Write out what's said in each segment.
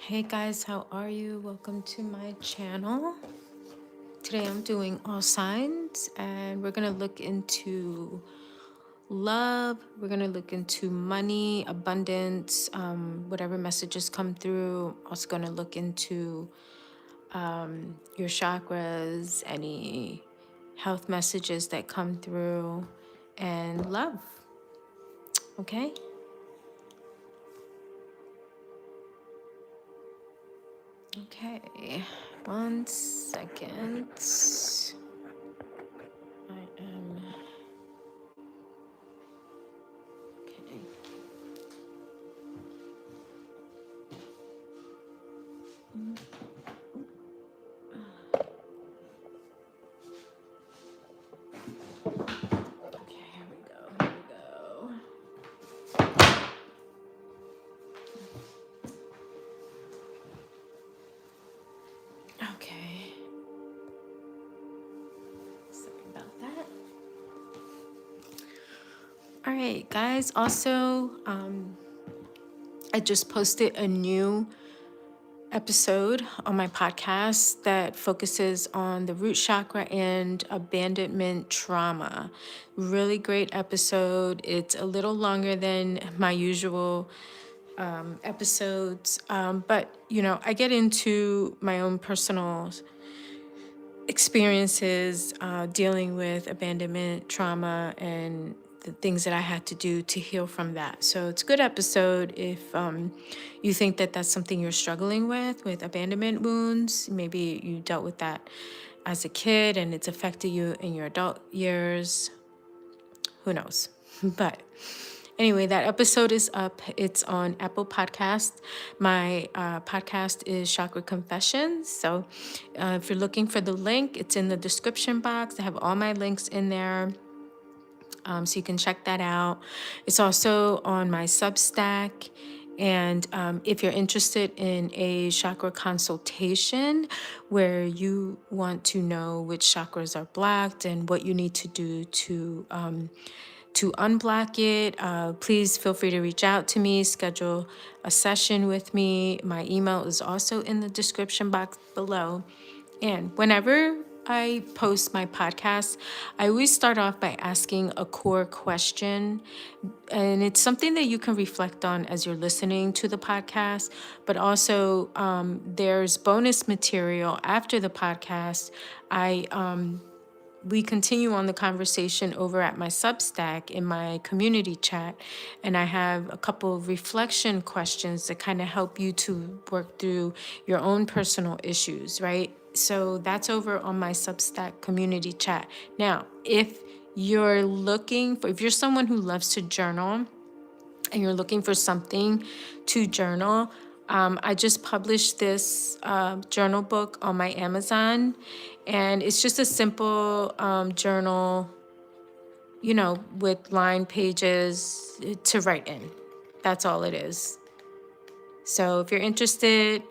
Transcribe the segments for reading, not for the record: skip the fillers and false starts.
Hey guys, how are you? Welcome to my channel. Today I'm doing all signs and we're going to look into love. We're going to look into money, abundance, whatever messages come through. Also going to look into your chakras, any health messages that come through, and love. Okay? Okay. 1 second. I am okay. Okay, here we go. Here we go. Okay. Sorry about that. All right, guys. Also, I just posted a new episode on my podcast that focuses on the root chakra and abandonment trauma. Really great episode. It's a little longer than my usual episodes, but I get into my own personal experiences dealing with abandonment trauma and the things that I had to do to heal from that. So it's a good episode if you think that that's something you're struggling with abandonment wounds. Maybe you dealt with that as a kid and it's affected you in your adult years. Who knows? But anyway, that episode is up. It's on Apple Podcast. My podcast is Chakra Confessions. So if you're looking for the link, it's in the description box. I have all my links in there. So you can check that out. It's also on my Substack. And if you're interested in a chakra consultation where you want to know which chakras are blocked and what you need to do to unblock it, please feel free to reach out to me, schedule a session with me. My email is also in the description box below. And whenever I post my podcast, I always start off by asking a core question. And it's something that you can reflect on as you're listening to the podcast. But also, there's bonus material after the podcast. We continue on the conversation over at my Substack in my community chat. And I have a couple of reflection questions that kind of help you to work through your own personal issues, right? So that's over on my Substack community chat. Now, if you're someone who loves to journal, and you're looking for something to journal, I just published this journal book on my Amazon, and it's just a simple journal, with line pages to write in. That's all it is. So if you're interested,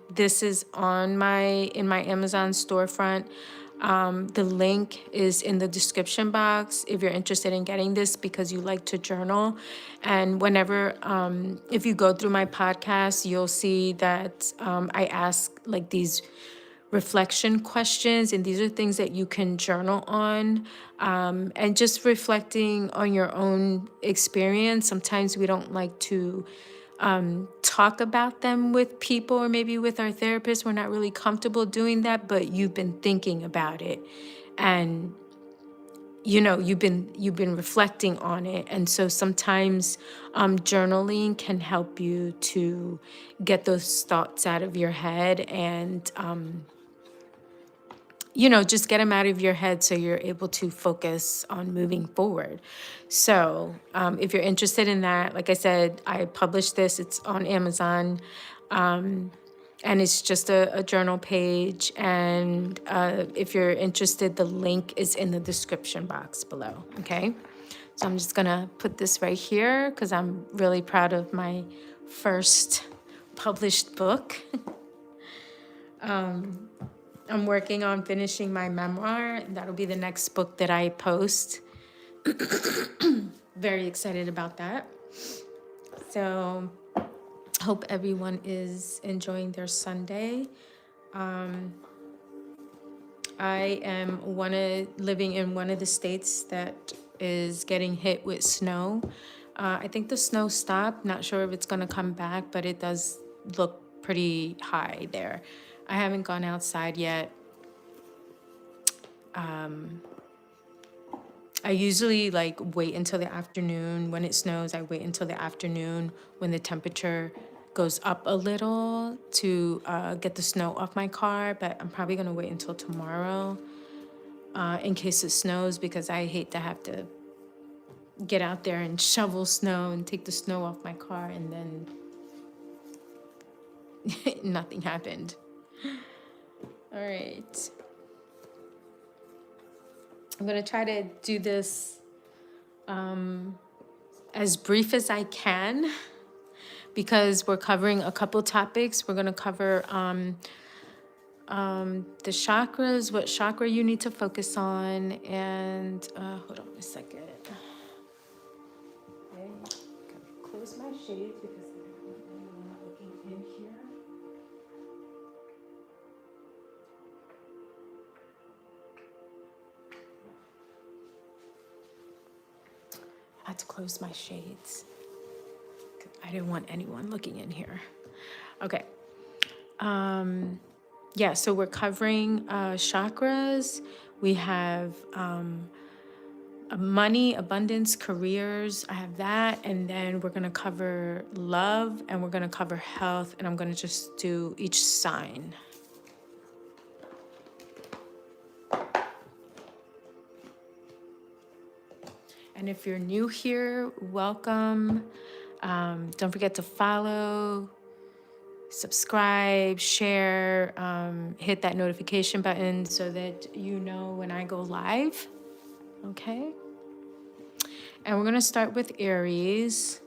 this is in my Amazon storefront. The link is in the description box if you're interested in getting this because you like to journal. And whenever, if you go through my podcast, you'll see that I ask like these reflection questions, and these are things that you can journal on, and just reflecting on your own experience. Sometimes we don't like to talk about them with people or maybe with our therapist. We're not really comfortable doing that, but you've been thinking about it and you've been reflecting on it. And so sometimes journaling can help you to get those thoughts out of your head and just get them out of your head so you're able to focus on moving forward. So if you're interested in that, like I said, I published this, it's on Amazon, and it's just a journal page. And if you're interested, the link is in the description box below, okay? So I'm just gonna put this right here because I'm really proud of my first published book. I'm working on finishing my memoir. That'll be the next book that I post. Very excited about that. So Hope everyone is enjoying their Sunday. I am living in one of the states that is getting hit with snow. I think the snow stopped. Not sure if it's going to come back, but it does look pretty high there. I haven't gone outside yet. I usually like wait until the afternoon. When it snows, I wait until the afternoon when the temperature goes up a little to get the snow off my car, but I'm probably going to wait until tomorrow in case it snows, because I hate to have to get out there and shovel snow and take the snow off my car and then nothing happened. All right. I'm going to try to do this as brief as I can, because we're covering a couple topics. We're going to cover the chakras, what chakra you need to focus on, and hold on a second. Okay, close my shades because I'm not looking in here. I had to close my shades. I didn't want anyone looking in here. Okay. Yeah, so we're covering chakras. We have money, abundance, careers. I have that. And then we're going to cover love, and we're going to cover health. And I'm going to just do each sign. And if you're new here, welcome. Don't forget to follow, subscribe, share, hit that notification button so that you know when I go live. Okay? And we're going to start with Aries.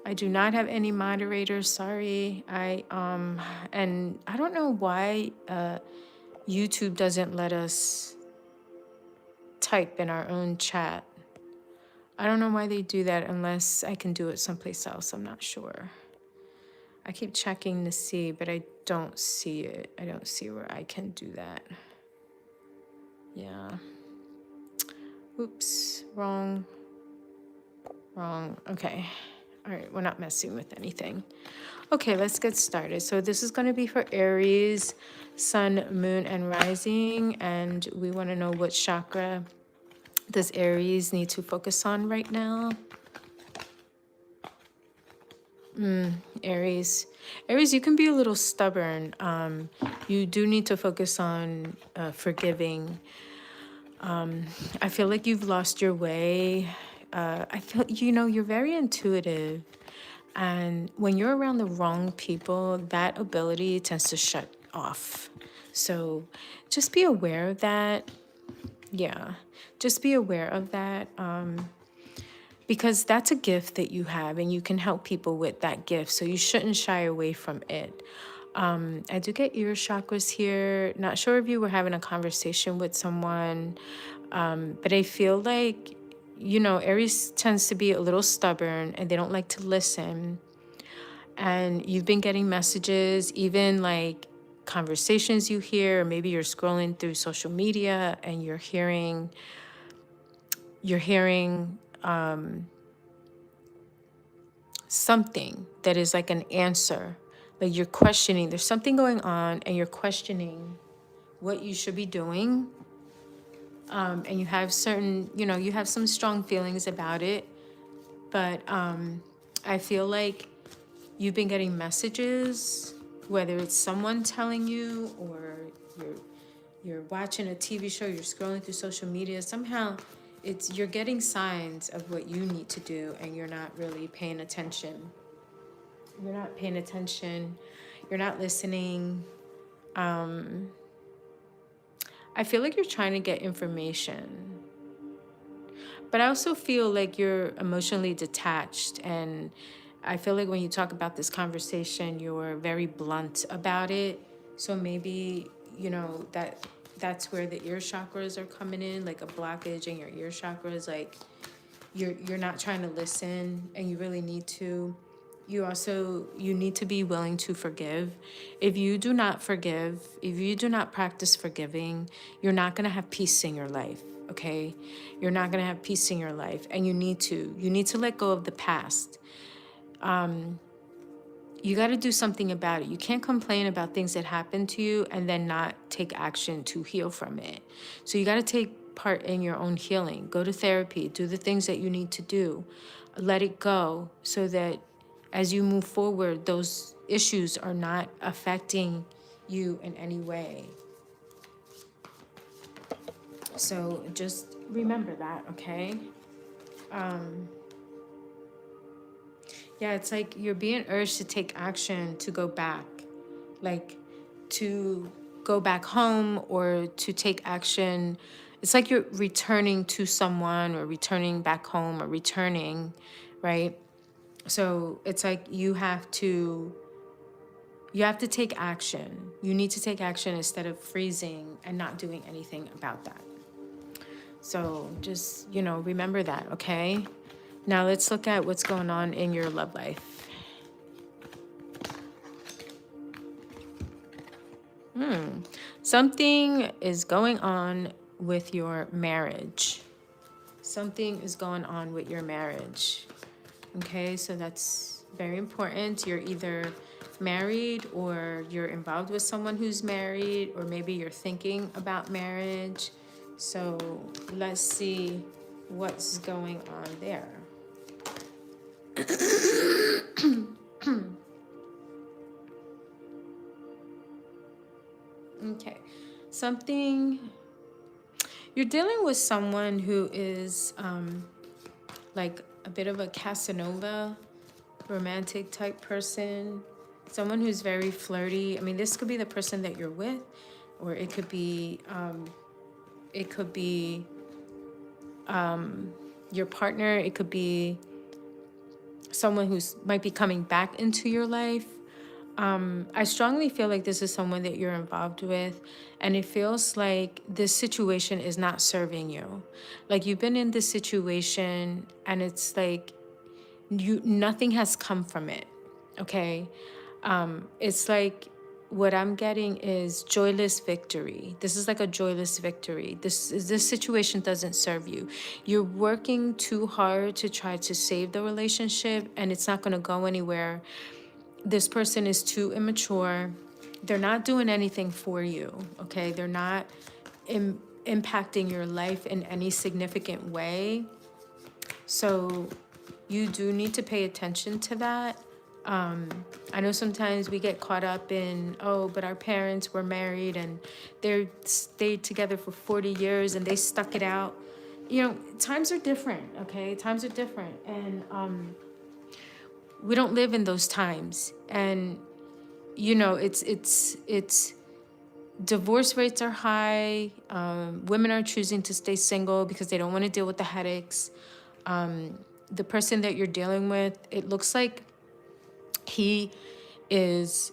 I do not have any moderators, sorry. And I don't know why YouTube doesn't let us type in our own chat. I don't know why they do that unless I can do it someplace else. I'm not sure. I keep checking to see, but I don't see it. I don't see where I can do that. Yeah. Oops, wrong. Okay. All right, we're not messing with anything. Okay, let's get started. So this is going to be for Aries, Sun, Moon, and Rising. And we want to know what chakra does Aries need to focus on right now? Aries, you can be a little stubborn. You do need to focus on forgiving. I feel like you've lost your way. I feel, you're very intuitive. And when you're around the wrong people, that ability tends to shut off. So just be aware of that. Yeah, just be aware of that. Because that's a gift that you have, and you can help people with that gift. So you shouldn't shy away from it. I do get ear chakras here. Not sure if you were having a conversation with someone, but I feel like, Aries tends to be a little stubborn and they don't like to listen. And you've been getting messages, even like conversations you hear, or maybe you're scrolling through social media and you're hearing something that is like an answer. Like you're questioning, there's something going on and you're questioning what you should be doing. And you have certain, you have some strong feelings about it. But I feel like you've been getting messages, whether it's someone telling you or you're watching a TV show, you're scrolling through social media, somehow you're getting signs of what you need to do, and you're not really paying attention. You're not paying attention. You're not listening. I feel like you're trying to get information. But I also feel like you're emotionally detached. And I feel like when you talk about this conversation, you're very blunt about it. So maybe, that's where the ear chakras are coming in, like a blockage in your ear chakras. Like you're not trying to listen, and you really need to. You need to be willing to forgive. If you do not forgive, if you do not practice forgiving, you're not going to have peace in your life. Okay, you're not going to have peace in your life, and you need to let go of the past. You got to do something about it. You can't complain about things that happen to you and then not take action to heal from it. So you got to take part in your own healing. Go to therapy, do the things that you need to do. Let it go so that as you move forward, those issues are not affecting you in any way. So just remember that, okay? Yeah, it's like you're being urged to take action to go back, like to go back home or to take action. It's like you're returning to someone or returning back home or returning, right? So it's like you have to take action. You need to take action instead of freezing and not doing anything about that. So just, remember that, okay? Now let's look at what's going on in your love life. Something is going on with your marriage. Something is going on with your marriage. Okay, so that's very important. You're either married or you're involved with someone who's married, or maybe you're thinking about marriage. So let's see what's going on there. Okay, you're dealing with someone who is like a bit of a Casanova, romantic type person, someone who's very flirty. I mean, this could be the person that you're with, or it could be your partner. It could be someone who's might be coming back into your life. I strongly feel like this is someone that you're involved with, and it feels like this situation is not serving you. Like you've been in this situation and it's like nothing has come from it. Okay. It's like what I'm getting is joyless victory. This is like a joyless victory. This situation doesn't serve you. You're working too hard to try to save the relationship, and it's not going to go anywhere. This person is too immature. They're not doing anything for you, okay? They're not impacting your life in any significant way. So you do need to pay attention to that. I know sometimes we get caught up in, but our parents were married and they stayed together for 40 years and they stuck it out. Times are different, okay? Times are different. And we don't live in those times. And it's divorce rates are high. Women are choosing to stay single because they don't want to deal with the headaches. The person that you're dealing with, it looks like he is,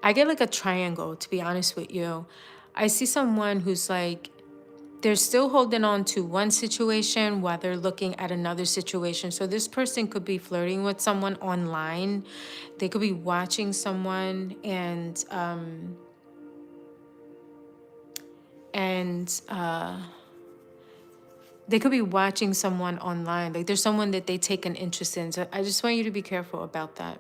I get like a triangle, to be honest with you. I see someone who's like, they're still holding on to one situation while they're looking at another situation. So this person could be flirting with someone online. They could be watching someone and they could be watching someone online. Like there's someone that they take an interest in. So I just want you to be careful about that.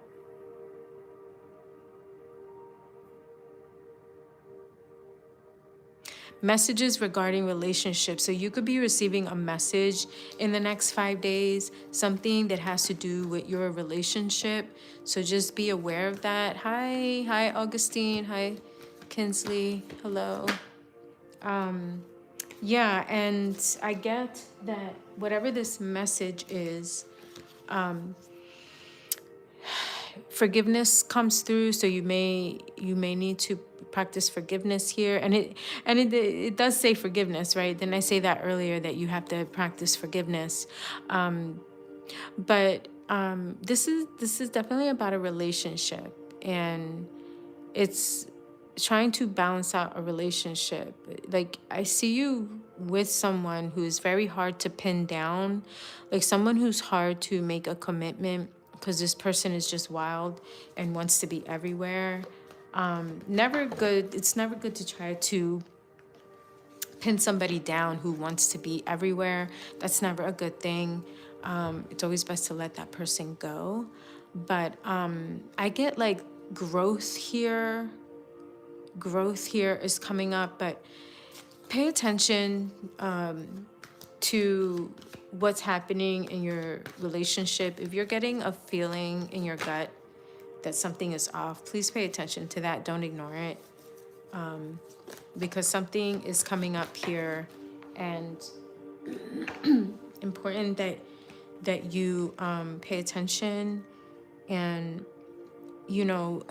Messages regarding relationships. So you could be receiving a message in the next 5 days, something that has to do with your relationship. So just be aware of that. Hi, Augustine. Hi, Kinsley. Hello. Yeah, and I get that whatever this message is, forgiveness comes through. So you may need to practice forgiveness here, and it does say forgiveness, right? Then I say that earlier that you have to practice forgiveness, but this is definitely about a relationship, and it's trying to balance out a relationship. Like I see you with someone who's very hard to pin down, like someone who's hard to make a commitment because this person is just wild and wants to be everywhere. Never good. It's never good to try to pin somebody down who wants to be everywhere. That's never a good thing. It's always best to let that person go. But I get like growth here. Growth here is coming up, but pay attention to what's happening in your relationship. If you're getting a feeling in your gut that something is off, please pay attention to that. Don't ignore it. Because something is coming up here, and important that you pay attention. And you know,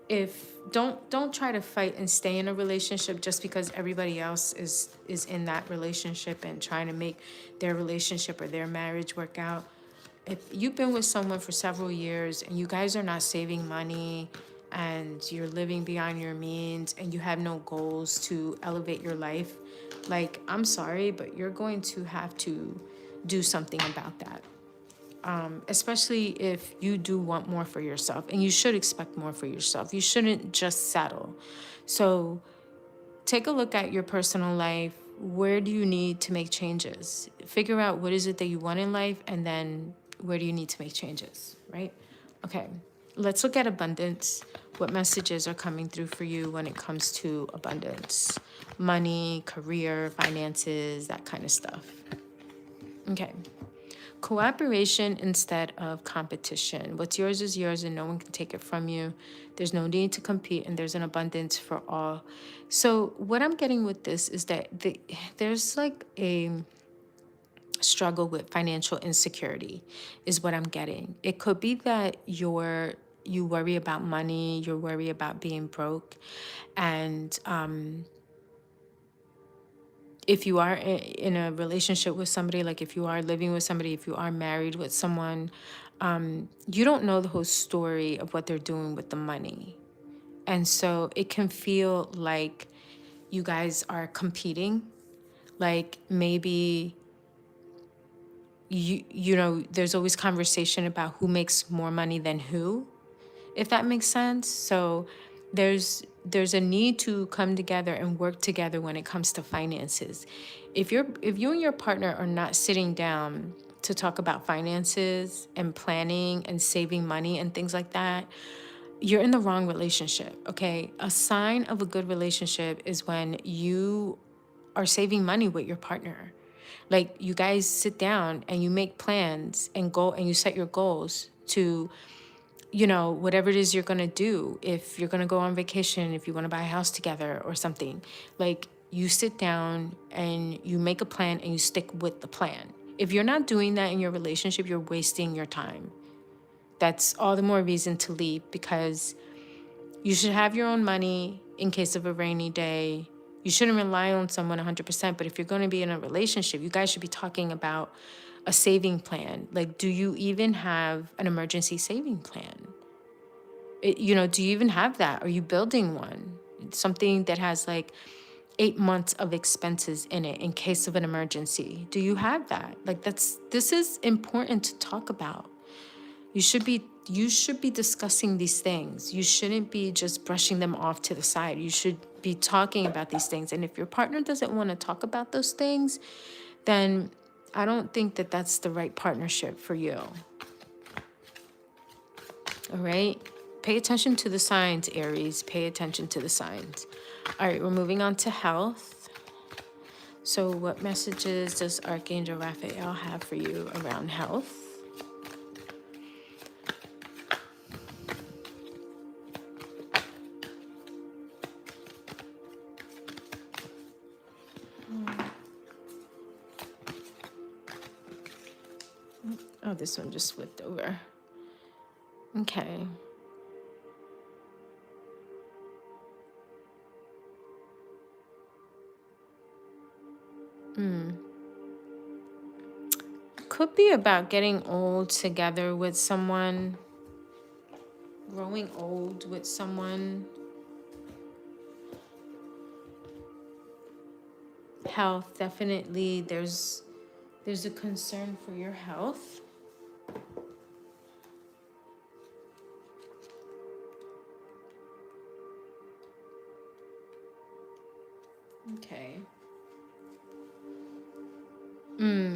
if don't try to fight and stay in a relationship just because everybody else is in that relationship and trying to make their relationship or their marriage work out. If you've been with someone for several years and you guys are not saving money and you're living beyond your means and you have no goals to elevate your life, like, I'm sorry, but you're going to have to do something about that. Especially if you do want more for yourself, and you should expect more for yourself. You shouldn't just settle. So take a look at your personal life. Where do you need to make changes? Figure out what is it that you want in life, and then where do you need to make changes, right? Okay, let's look at abundance. What messages are coming through for you when it comes to abundance? Money, career, finances, that kind of stuff. Okay. Cooperation instead of competition. What's yours is yours and no one can take it from you. There's no need to compete, and there's an abundance for all. So what I'm getting with this is that there's like a struggle with financial insecurity is what I'm getting. It could be that you worry about money, you worry about being broke, and if you are in a relationship with somebody, like if you are living with somebody, if you are married with someone, you don't know the whole story of what they're doing with the money. And so it can feel like you guys are competing. Like maybe, you know, there's always conversation about who makes more money than who, if that makes sense. So there's a need to come together and work together when it comes to finances. If you and your partner are not sitting down to talk about finances and planning and saving money and things like that, you're in the wrong relationship, okay? A sign of a good relationship is when you are saving money with your partner. Like, you guys sit down and you make plans and you set your goals to, you know, whatever it is you're going to do. If you're going to go on vacation, if you want to buy a house together or something, like, you sit down and you make a plan and you stick with the plan. If you're not doing that in your relationship, you're wasting your time. That's all the more reason to leave, because you should have your own money in case of a rainy day. You shouldn't rely on someone 100%, but if you're going to be in a relationship, you guys should be talking about a saving plan. Like, do you even have an emergency saving plan? You know, do you even have that? Are you building one? Something that has like 8 months of expenses in it in case of an emergency. Do you have that? Like, this is important to talk about. You should be discussing these things. You shouldn't be just brushing them off to the side. You should be talking about these things. And if your partner doesn't want to talk about those things, then I don't think that that's the right partnership for you. All right? Pay attention to the signs, Aries. Pay attention to the signs. All right, we're moving on to health. So what messages does Archangel Raphael have for you around health? Oh, this one just flipped over. Okay. Could be about getting old together with someone, growing old with someone. Health, definitely. There's a concern for your health. Okay.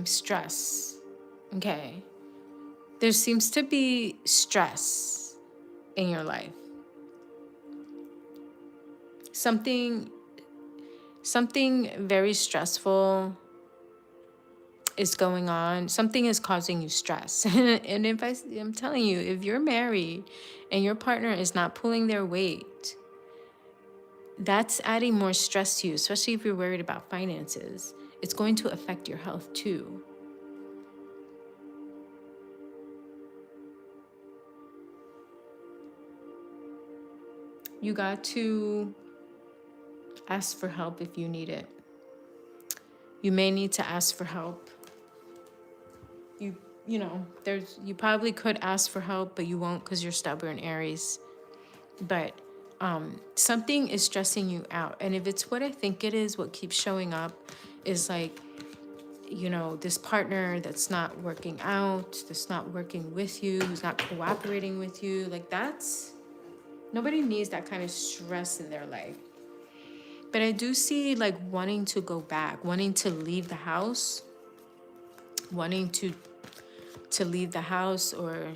Stress. Okay. There seems to be stress in your life. Something very stressful is going on. Something is causing you stress. And if I'm telling you, if you're married and your partner is not pulling their weight, that's adding more stress to you, especially if you're worried about finances. It's going to affect your health too. You got to ask for help if you need it. You may need to ask for help. You probably could ask for help, but you won't because you're stubborn, Aries. But something is stressing you out. And if it's what I think it is, what keeps showing up is like, this partner that's not working out, that's not working with you, who's not cooperating with you. Like nobody needs that kind of stress in their life. But I do see like wanting to go back, wanting to leave the house, wanting to leave the house, or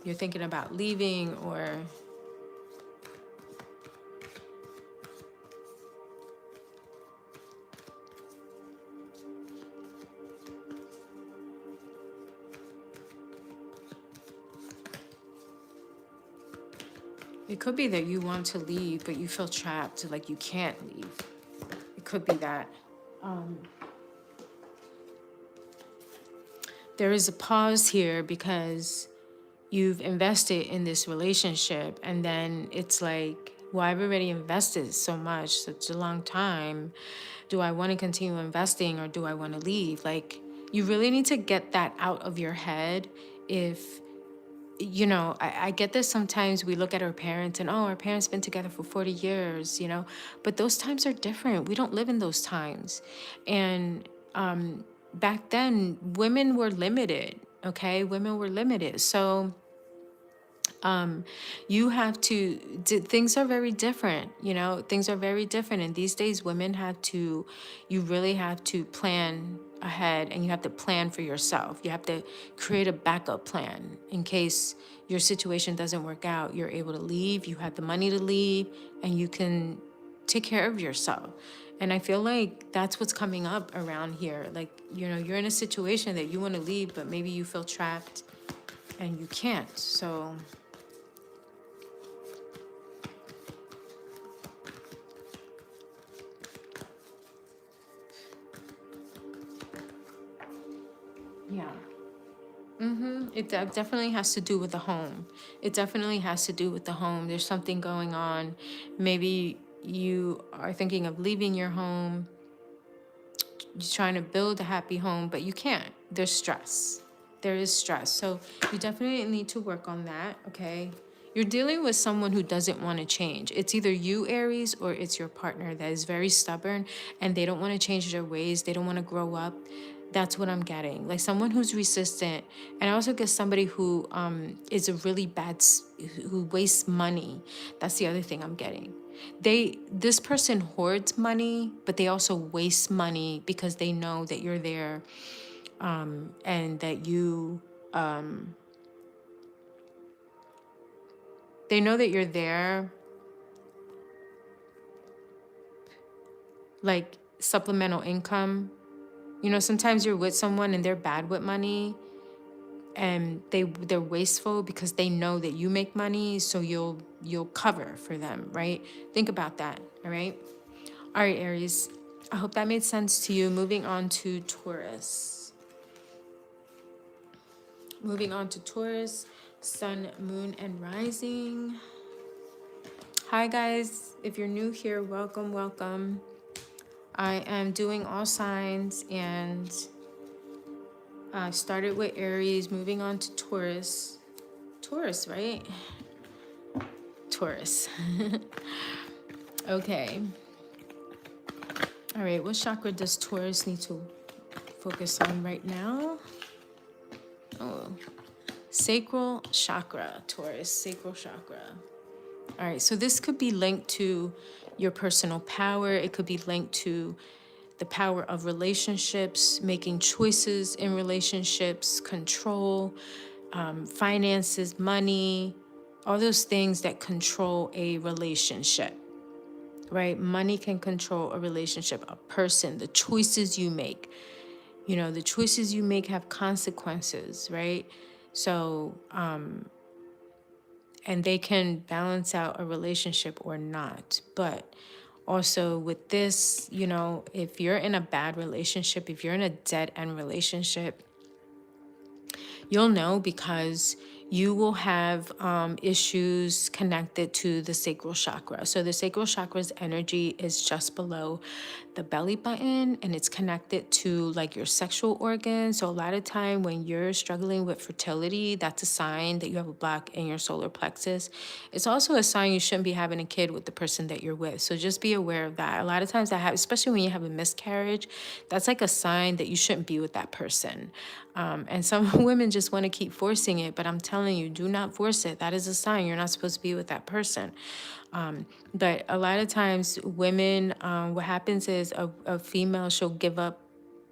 you're thinking about leaving, or it could be that you want to leave, but you feel trapped, like you can't leave. It could be that. There is a pause here because you've invested in this relationship, and then it's like, well, I've already invested so much, such a long time. Do I want to continue investing, or do I want to leave? Like, you really need to get that out of your head. If I get this sometimes. We look at our parents and, oh, our parents been together for 40 years, but those times are different. We don't live in those times. And back then, women were limited, okay? Women were limited. So you have to, things are very different, things are very different. And these days, you really have to plan ahead, and you have to plan for yourself. You have to create a backup plan in case your situation doesn't work out. You're able to leave, you have the money to leave, and you can take care of yourself. And I feel like that's what's coming up around here. Like, you're in a situation that you want to leave, but maybe you feel trapped and you can't. So yeah. It definitely has to do with the home. It definitely has to do with the home. There's something going on. Maybe you are thinking of leaving your home. You're trying to build a happy home, but you can't. There's stress. There is stress. So you definitely need to work on that, okay? You're dealing with someone who doesn't want to change. It's either you, Aries, or it's your partner that is very stubborn and they don't want to change their ways. They don't want to grow up. That's what I'm getting. Like someone who's resistant. And I also get somebody who is a really who wastes money. That's the other thing I'm getting. This person hoards money, but they also waste money because they know that you're there, and that they know that you're there, like supplemental income. Sometimes you're with someone and they're bad with money, and they're wasteful because they know that you make money, so you'll cover for them, right? Think about that. All right, Aries, I hope that made sense to you. Moving on to Taurus, sun, moon, and rising. Hi guys, if you're new here, welcome. I am doing all signs, and I started with Aries, moving on to Taurus. Taurus, right? Taurus. Okay. All right, what chakra does Taurus need to focus on right now? Oh, sacral chakra, Taurus, sacral chakra. All right, so this could be linked to your personal power. It could be linked to the power of relationships, making choices in relationships, control, finances, money, all those things that control a relationship, right? Money can control a relationship, a person, the choices you make. You know, the choices you make have consequences, right? So, and they can balance out a relationship or not. But also with this, you know, if you're in a bad relationship, if you're in a dead end relationship, you'll know because you will have issues connected to the sacral chakra. So the sacral chakra's energy is just below the belly button, and it's connected to like your sexual organs. So a lot of time when you're struggling with fertility, that's a sign that you have a block in your solar plexus. It's also a sign you shouldn't be having a kid with the person that you're with. So just be aware of that. A lot of times that happens, especially when you have a miscarriage, that's like a sign that you shouldn't be with that person. And some women just want to keep forcing it, but I'm telling you, do not force it. That is a sign you're not supposed to be with that person. But a lot of times women, what happens is a female, she'll give up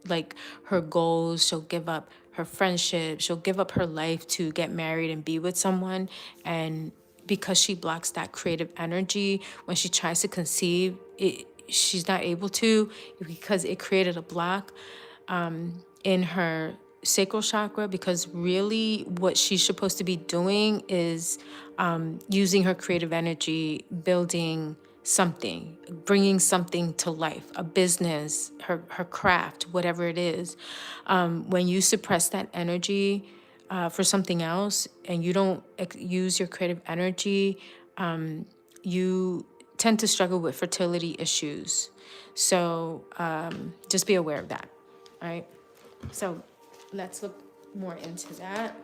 like her goals, she'll give up her friendship, she'll give up her life to get married and be with someone. And because she blocks that creative energy, when she tries to conceive, she's not able to because it created a block in her sacral chakra, because really what she's supposed to be doing is using her creative energy, building something, bringing something to life, a business, her craft, whatever it is. When you suppress that energy for something else and you don't use your creative energy, you tend to struggle with fertility issues. So just be aware of that, all right? So let's look more into that.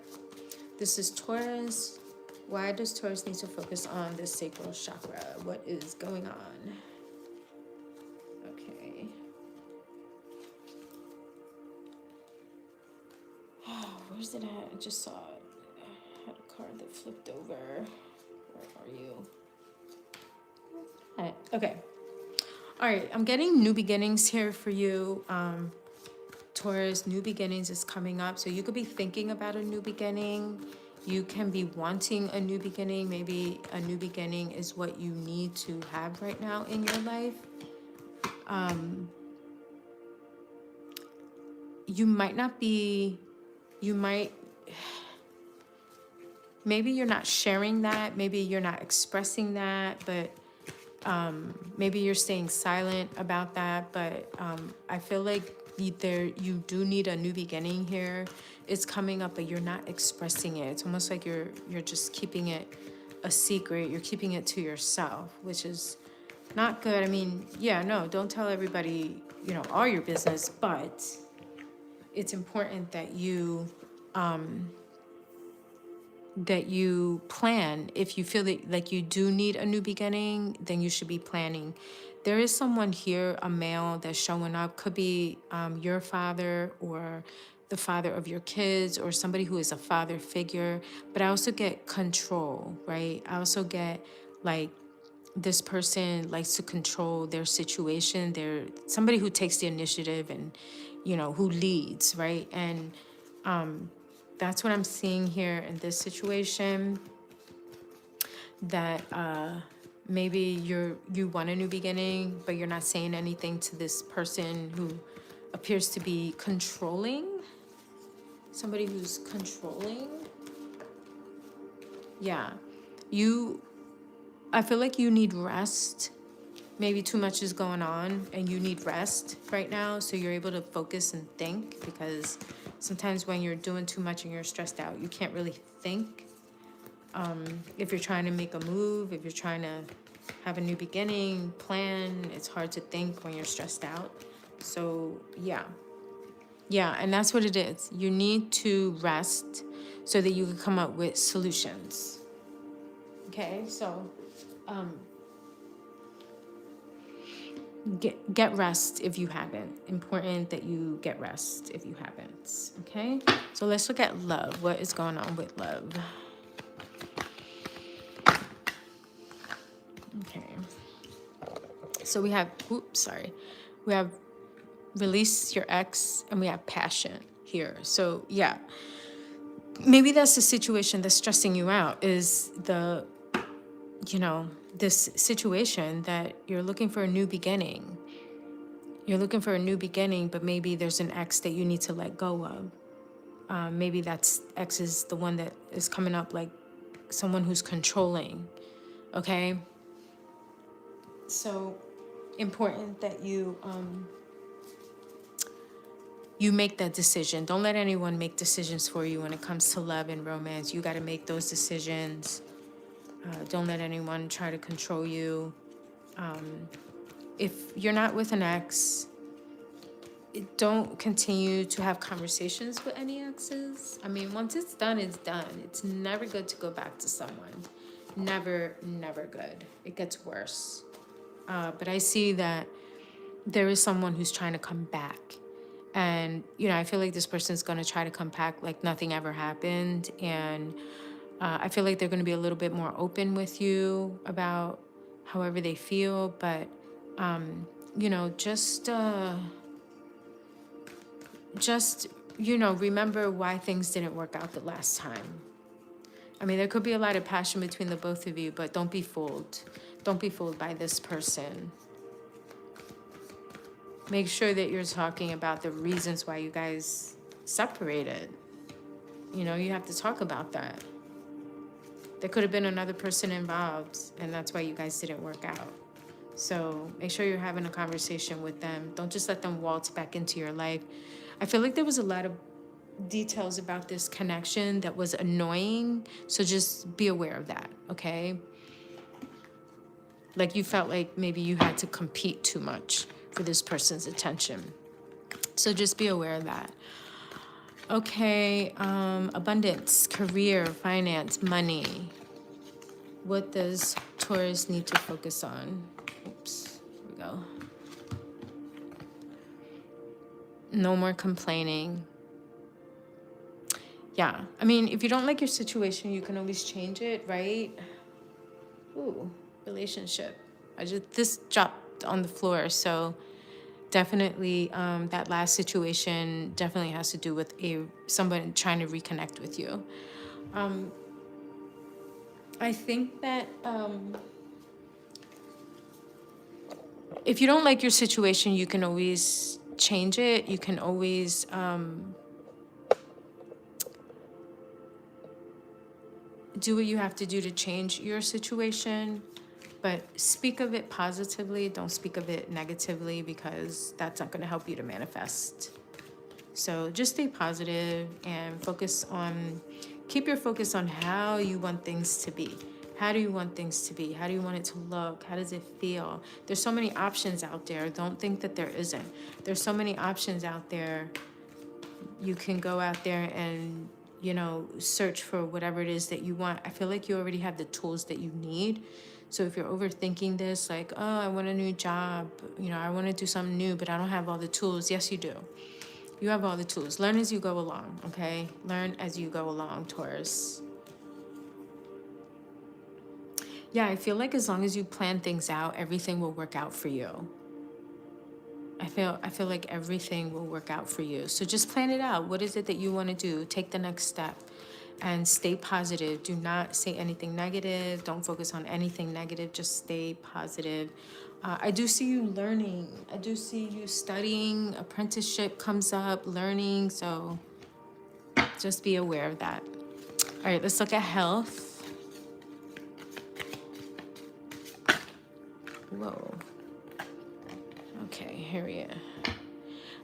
This is Taurus. Why does Taurus need to focus on the sacral chakra? What is going on? Okay. Oh, where's it at? I just saw it. I had a card that flipped over. Where are you? Okay. All right. I'm getting new beginnings here for you. Taurus, new beginnings is coming up. So you could be thinking about a new beginning. You can be wanting a new beginning. Maybe a new beginning is what you need to have right now in your life. You might not be, maybe you're not sharing that. Maybe you're not expressing that, but maybe you're staying silent about that. But I feel like you do need a new beginning here. It's coming up, but you're not expressing it. It's almost like you're just keeping it a secret. You're keeping it to yourself, which is not good. I mean, yeah, no, don't tell everybody, all your business, but it's important that you plan. If you feel that like you do need a new beginning, then you should be planning. There is someone here, a male, that's showing up. Could be your father or the father of your kids or somebody who is a father figure. But I also get control, right? I also get like this person likes to control their situation. They're somebody who takes the initiative and, who leads, right? And that's what I'm seeing here in this situation, that maybe you want a new beginning, but you're not saying anything to this person who appears to be controlling, somebody who's controlling. Yeah, I feel like you need rest. Maybe too much is going on and you need rest right now, so you're able to focus and think, because sometimes when you're doing too much and you're stressed out, you can't really think. If you're trying to make a move, if you're trying to have a new beginning, plan, it's hard to think when you're stressed out. So yeah, and that's what it is. You need to rest so that you can come up with solutions. Okay, so get rest if you haven't. Important that you get rest if you haven't. Okay, so let's look at love. What is going on with love? Okay. So we have, we have release your ex, and we have passion here. So yeah, maybe that's the situation that's stressing you out, is the, this situation that you're looking for a new beginning. You're looking for a new beginning, but maybe there's an ex that you need to let go of. Maybe that's ex is the one that is coming up, like someone who's controlling. Okay. So important that you make that decision. Don't let anyone make decisions for you when it comes to love and romance. You got to make those decisions. Don't let anyone try to control you. If you're not with an ex, don't continue to have conversations with any exes. I mean, once it's done, it's done. It's never good to go back to someone. Never, never good. It gets worse. But I see that there is someone who's trying to come back. And, I feel like this person's going to try to come back like nothing ever happened. And I feel like they're going to be a little bit more open with you about however they feel. But, just remember why things didn't work out the last time. I mean, there could be a lot of passion between the both of you, but don't be fooled. Don't be fooled by this person. Make sure that you're talking about the reasons why you guys separated. You have to talk about that. There could have been another person involved, and that's why you guys didn't work out. So make sure you're having a conversation with them. Don't just let them waltz back into your life. I feel like there was a lot of details about this connection that was annoying. So just be aware of that, okay? Like you felt like maybe you had to compete too much for this person's attention. So just be aware of that. Okay, abundance, career, finance, money. What does Taurus need to focus on? Oops, here we go. No more complaining. Yeah, I mean, if you don't like your situation, you can always change it, right? Ooh, relationship. This dropped on the floor, so definitely that last situation definitely has to do with somebody trying to reconnect with you. I think that if you don't like your situation, you can always change it. You can always do what you have to do to change your situation, but speak of it positively. Don't speak of it negatively, because that's not going to help you to manifest. So just stay positive and keep your focus on how you want things to be. How do you want things to be? How do you want it to look? How does it feel? There's so many options out there. Don't think that there isn't. There's so many options out there. You can go out there and, search for whatever it is that you want. I feel like you already have the tools that you need. So if you're overthinking this, like, oh, I want a new job, I want to do something new, but I don't have all the tools. Yes, you do. You have all the tools. Learn as you go along, okay? Learn as you go along, Taurus. Yeah, I feel like as long as you plan things out, everything will work out for you. I feel like everything will work out for you. So just plan it out. What is it that you want to do? Take the next step and stay positive. Do not say anything negative. Don't focus on anything negative. Just stay positive. I do see you learning. I do see you studying. Apprenticeship comes up, learning. So just be aware of that. All right, let's look at health. Whoa. Okay, here we are.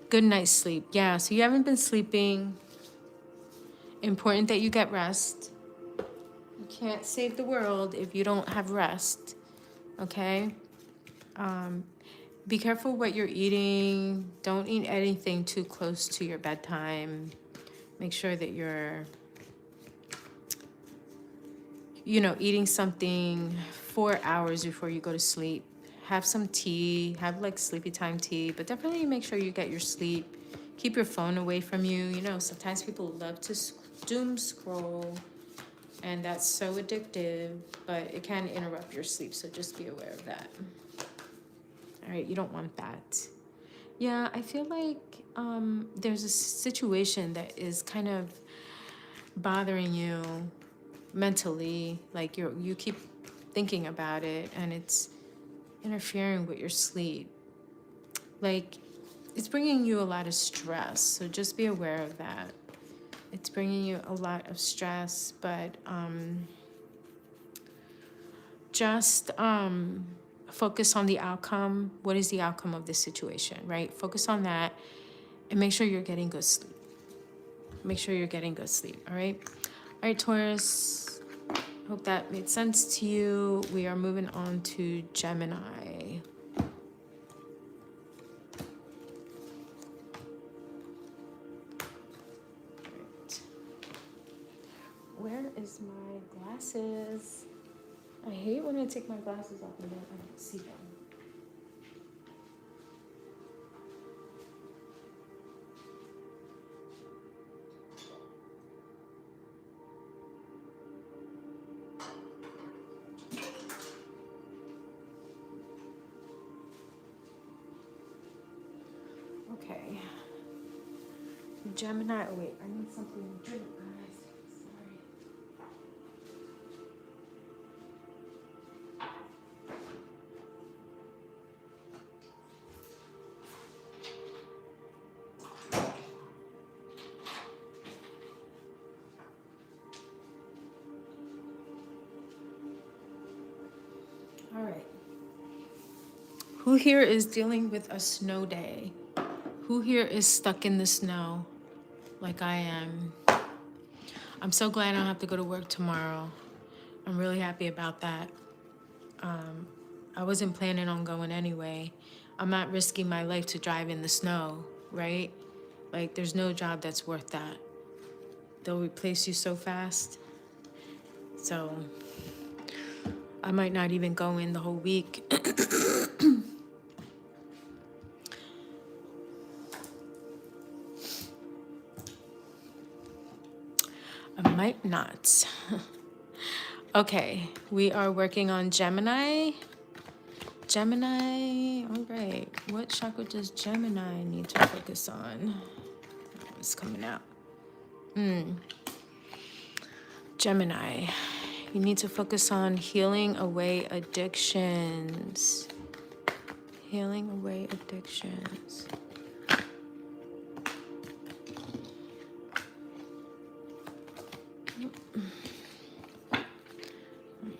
Good night's sleep. Yeah, so you haven't been sleeping. Important that you get rest. You can't save the world if you don't have rest, okay? Be careful what you're eating. Don't eat anything too close to your bedtime. Make sure that you're, eating something 4 hours before you go to sleep. Have some tea, have like sleepy time tea, but definitely make sure you get your sleep. Keep your phone away from you. Sometimes people love to doom scroll, and that's so addictive, but it can interrupt your sleep, so just be aware of that. All right, you don't want that. Yeah, I feel like there's a situation that is kind of bothering you mentally. Like you keep thinking about it, and it's interfering with your sleep. Like, it's bringing you a lot of stress, so just be aware of that. It's bringing you a lot of stress, but just focus on the outcome. What is the outcome of this situation, right? Focus on that and make sure you're getting good sleep. Make sure you're getting good sleep, all right? All right, Taurus, hope that made sense to you. We are moving on to Gemini. Where is my glasses? I hate when I take my glasses off and then I don't see them. Okay. Gemini, oh wait, I need something to drink, guys. Sorry. All right. Who here is dealing with a snow day? Who here is stuck in the snow like I am? I'm so glad I don't have to go to work tomorrow. I'm really happy about that. I wasn't planning on going anyway. I'm not risking my life to drive in the snow, right? Like, there's no job that's worth that. They'll replace you so fast. So I might not even go in the whole week. I might not. Okay, we are working on Gemini. Gemini, all right. What chakra does Gemini need to focus on? It's coming out. Gemini, you need to focus on healing away addictions. Healing away addictions.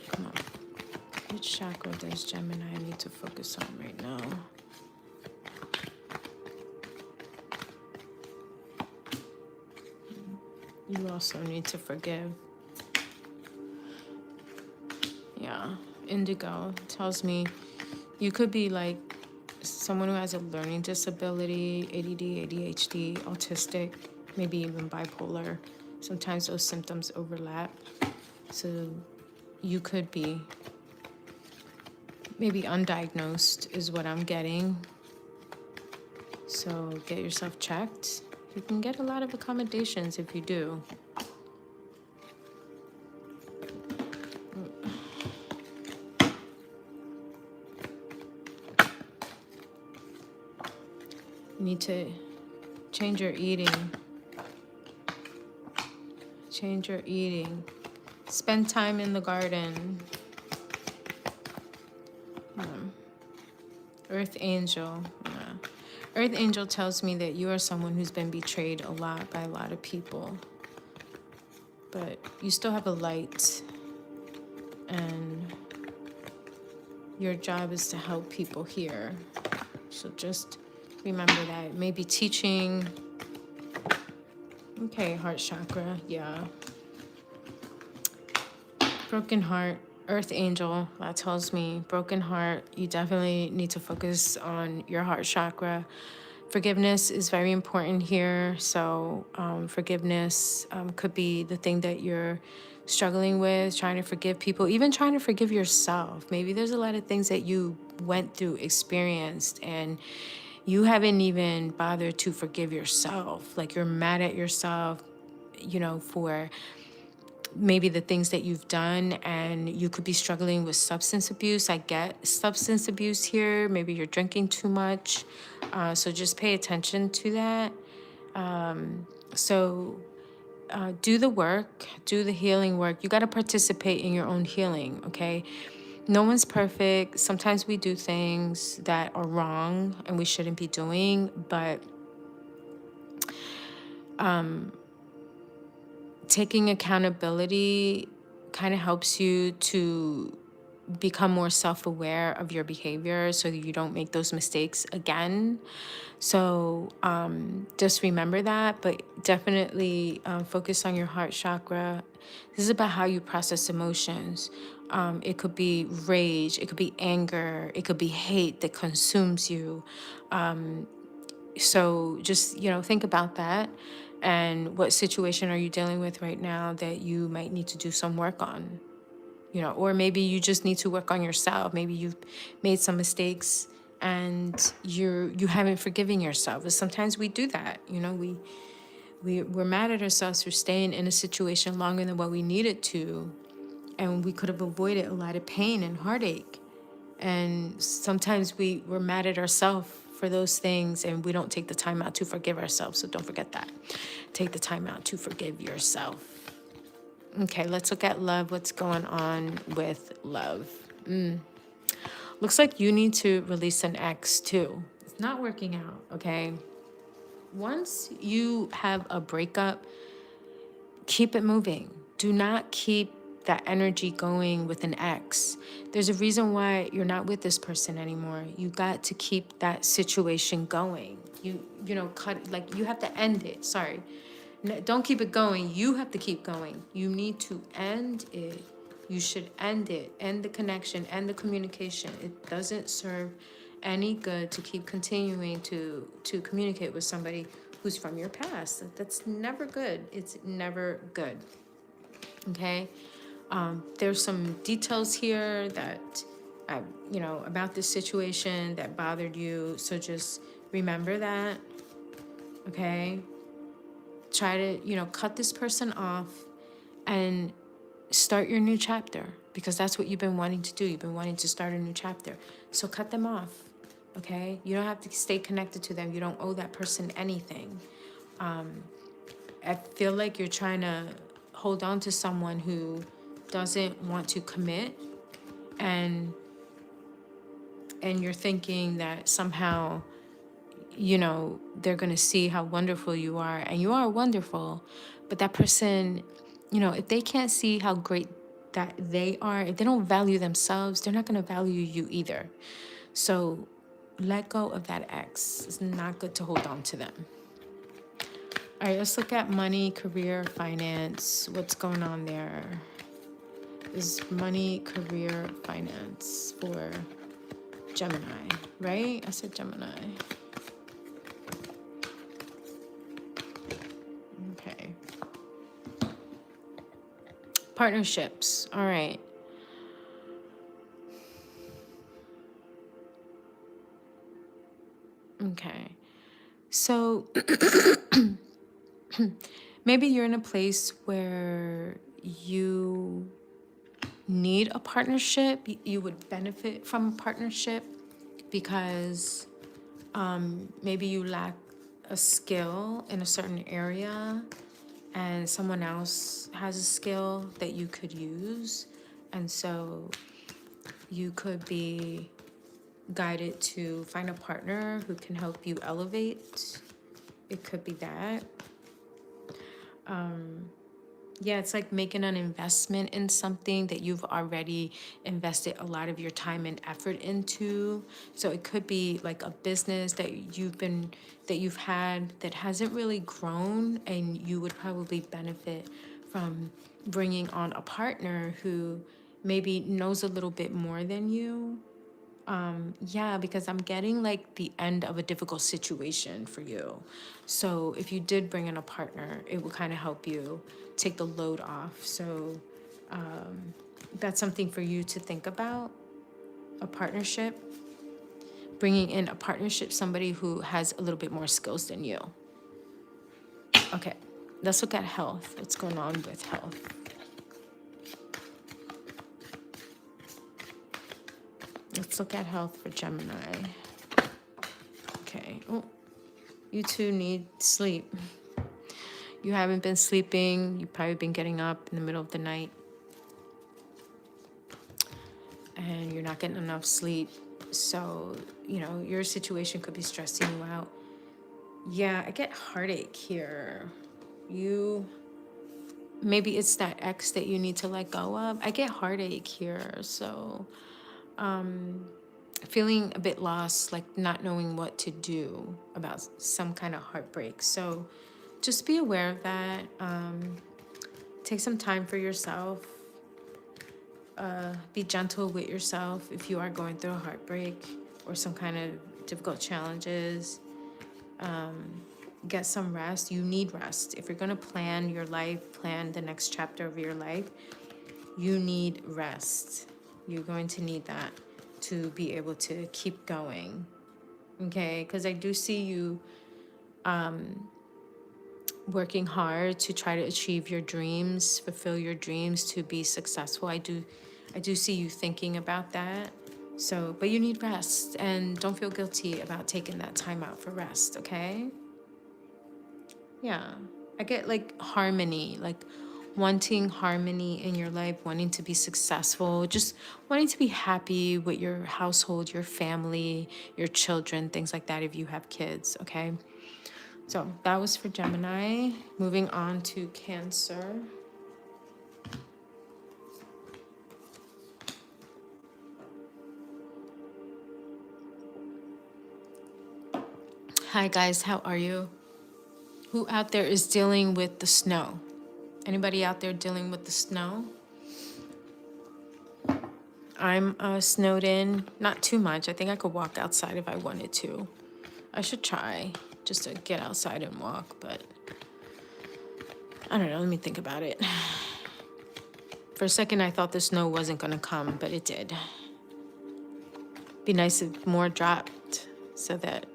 Come on. Which chakra does Gemini need to focus on right now? You also need to forgive. Yeah, Indigo tells me you could be like someone who has a learning disability, ADD, ADHD, autistic, maybe even bipolar. Sometimes those symptoms overlap. So you could be maybe undiagnosed is what I'm getting. So get yourself checked. You can get a lot of accommodations if you do. You need to change your eating. Change your eating. Spend time in the garden. Earth Angel. Earth Angel tells me that you are someone who's been betrayed a lot by a lot of people. But you still have a light. And your job is to help people here. So just remember that. Maybe teaching. Okay, heart chakra. Yeah. Broken heart. Earth Angel, that tells me broken heart. You definitely need to focus on your heart chakra. Forgiveness is very important here. So forgiveness could be the thing that you're struggling with, trying to forgive people, even trying to forgive yourself. Maybe there's a lot of things that you went through, experienced, and you haven't even bothered to forgive yourself. Like, you're mad at yourself, you know, for maybe the things that you've done, and you could be struggling with substance abuse. I get substance abuse here. Maybe you're drinking too much. So just pay attention to that. Do the work, do the healing work. You got to participate in your own healing, okay? No one's perfect. Sometimes we do things that are wrong and we shouldn't be doing, but taking accountability kind of helps you to become more self-aware of your behavior so that you don't make those mistakes again. So just remember that, but definitely focus on your heart chakra. This is about how you process emotions. It could be rage, it could be anger, it could be hate that consumes you. So just, think about that. And what situation are you dealing with right now that you might need to do some work on? Or maybe you just need to work on yourself. Maybe you've made some mistakes and you haven't forgiven yourself. But sometimes we do that. We're mad at ourselves for staying in a situation longer than what we needed to, and we could have avoided a lot of pain and heartache. And sometimes we're mad at ourselves for those things, and we don't take the time out to forgive ourselves. So don't forget that. Take the time out to forgive yourself. Okay, let's look at love. What's going on with love? Looks like you need to release an ex too. It's not working out, okay? Once you have a breakup, keep it moving. Do not keep that energy going with an ex. There's a reason why you're not with this person anymore. You got to keep that situation going. You have to end it. Sorry. Don't keep it going. You have to keep going. You need to end it. You should end it. End the connection, end the communication. It doesn't serve any good to keep continuing to communicate with somebody who's from your past. That's never good. It's never good. Okay? There's some details here that, about this situation that bothered you. So just remember that. Okay? Try to, cut this person off and start your new chapter, because that's what you've been wanting to do. You've been wanting to start a new chapter. So cut them off, okay? You don't have to stay connected to them. You don't owe that person anything. I feel like you're trying to hold on to someone who doesn't want to commit, and you're thinking that somehow they're going to see how wonderful you are, and you are wonderful, but that person, if they can't see how great that they are, if they don't value themselves, they're not going to value you either. So let go of that ex. It's not good to hold on to them. All right, let's look at money, career, finance. What's going on there? Is money, career, finance for Gemini, right? I said Gemini. Okay. Partnerships. All right. Okay. So maybe you're in a place where you need a partnership. You would benefit from a partnership because maybe you lack a skill in a certain area and someone else has a skill that you could use. And so you could be guided to find a partner who can help you elevate. It could be that. Yeah, it's like making an investment in something that you've already invested a lot of your time and effort into. So it could be like a business that you've had that hasn't really grown, and you would probably benefit from bringing on a partner who maybe knows a little bit more than you. Yeah, because I'm getting like the end of a difficult situation for you. So if you did bring in a partner, it will kind of help you take the load off. So that's something for you to think about, a partnership. Bringing in a partnership, somebody who has a little bit more skills than you. Okay, let's look at health. What's going on with health? Let's look at health for Gemini. Okay. Oh, you two need sleep. You haven't been sleeping. You've probably been getting up in the middle of the night. And you're not getting enough sleep. So, your situation could be stressing you out. Yeah, I get heartache here. Maybe it's that ex that you need to let go of. I get heartache here. So, feeling a bit lost, like not knowing what to do about some kind of heartbreak. So just be aware of that. Take some time for yourself. Be gentle with yourself if you are going through a heartbreak or some kind of difficult challenges. Get some rest. You need rest. If you're going to plan your life, plan the next chapter of your life, you need rest. You're going to need that to be able to keep going. Okay? Because I do see you working hard to try to achieve your dreams, fulfill your dreams, to be successful. I do see you thinking about that. So, but you need rest, and don't feel guilty about taking that time out for rest, okay? Yeah. I get like harmony, like wanting harmony in your life, wanting to be successful, just wanting to be happy with your household, your family, your children, things like that if you have kids, okay? So that was for Gemini. Moving on to Cancer. Hi guys, how are you? Who out there is dealing with the snow? Anybody out there dealing with the snow? I'm snowed in, not too much. I think I could walk outside if I wanted to. I should try just to get outside and walk, but I don't know. Let me think about it. For a second, I thought the snow wasn't going to come, but it did. Be nice if more dropped so that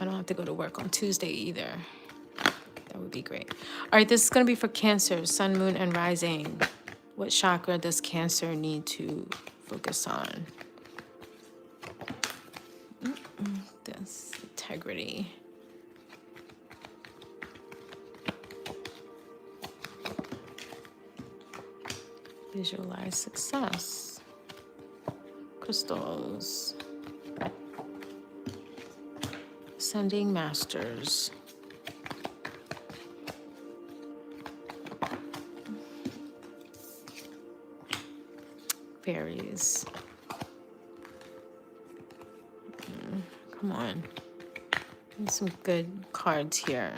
I don't have to go to work on Tuesday either. That would be great. All right, this is going to be for Cancer, Sun, Moon, and Rising. What chakra does Cancer need to focus on? This integrity. Visualize success. Crystals. Ascending Masters. Fairies. Come on. Some good cards here.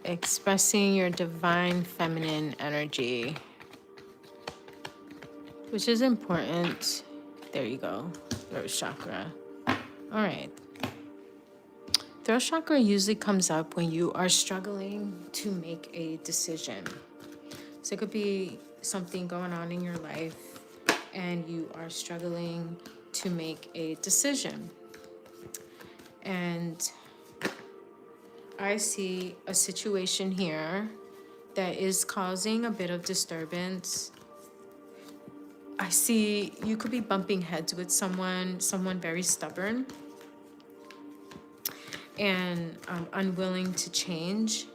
Expressing your divine feminine energy, which is important. There you go. Throat chakra. All right. Throat chakra usually comes up when you are struggling to make a decision. So it could be something going on in your life and you are struggling to make a decision. And I see a situation here that is causing a bit of disturbance. I see you could be bumping heads with someone very stubborn and unwilling to change.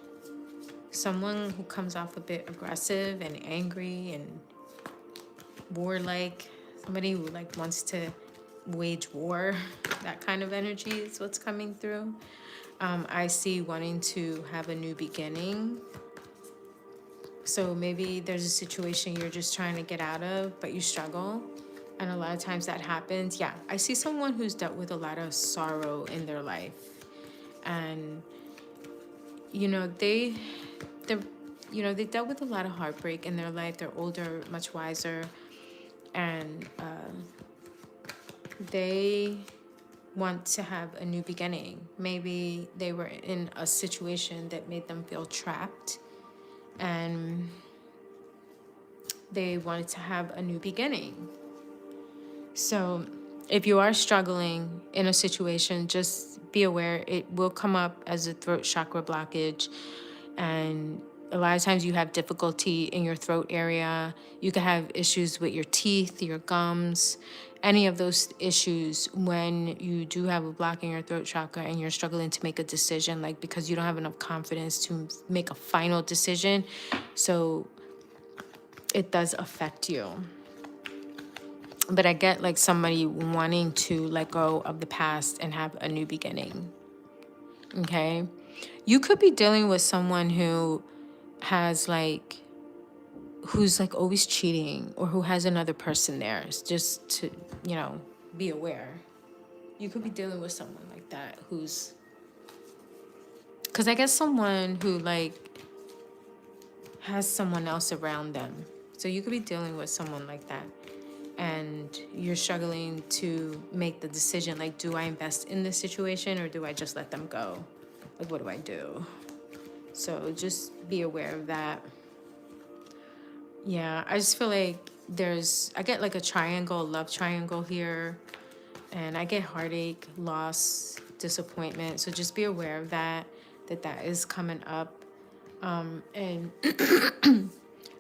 Someone who comes off a bit aggressive and angry and warlike. Somebody who wants to wage war. That kind of energy is what's coming through. I see wanting to have a new beginning. So maybe there's a situation you're just trying to get out of, but you struggle. And a lot of times that happens. Yeah, I see someone who's dealt with a lot of sorrow in their life. And, they dealt with a lot of heartbreak in their life. They're older, much wiser. And they want to have a new beginning. Maybe they were in a situation that made them feel trapped and they wanted to have a new beginning. So if you are struggling in a situation, just be aware it will come up as a throat chakra blockage, and A lot of times you have difficulty in your throat area. You can have issues with your teeth, your gums, any of those issues when you do have a block in your throat chakra and you're struggling to make a decision, like because you don't have enough confidence to make a final decision. So it does affect you. But I get like somebody wanting to let go of the past and have a new beginning. Okay? You could be dealing with someone who has like, who's like always cheating or who has another person there. It's just to, be aware. You could be dealing with someone like that who's, because I guess someone who like has someone else around them. So you could be dealing with someone like that. And you're struggling to make the decision, like, do I invest in this situation or do I just let them go? Like, what do I do? So just be aware of that. Yeah, I just feel like I get like a triangle, love triangle here. And I get heartache, loss, disappointment. So just be aware of that is coming up. And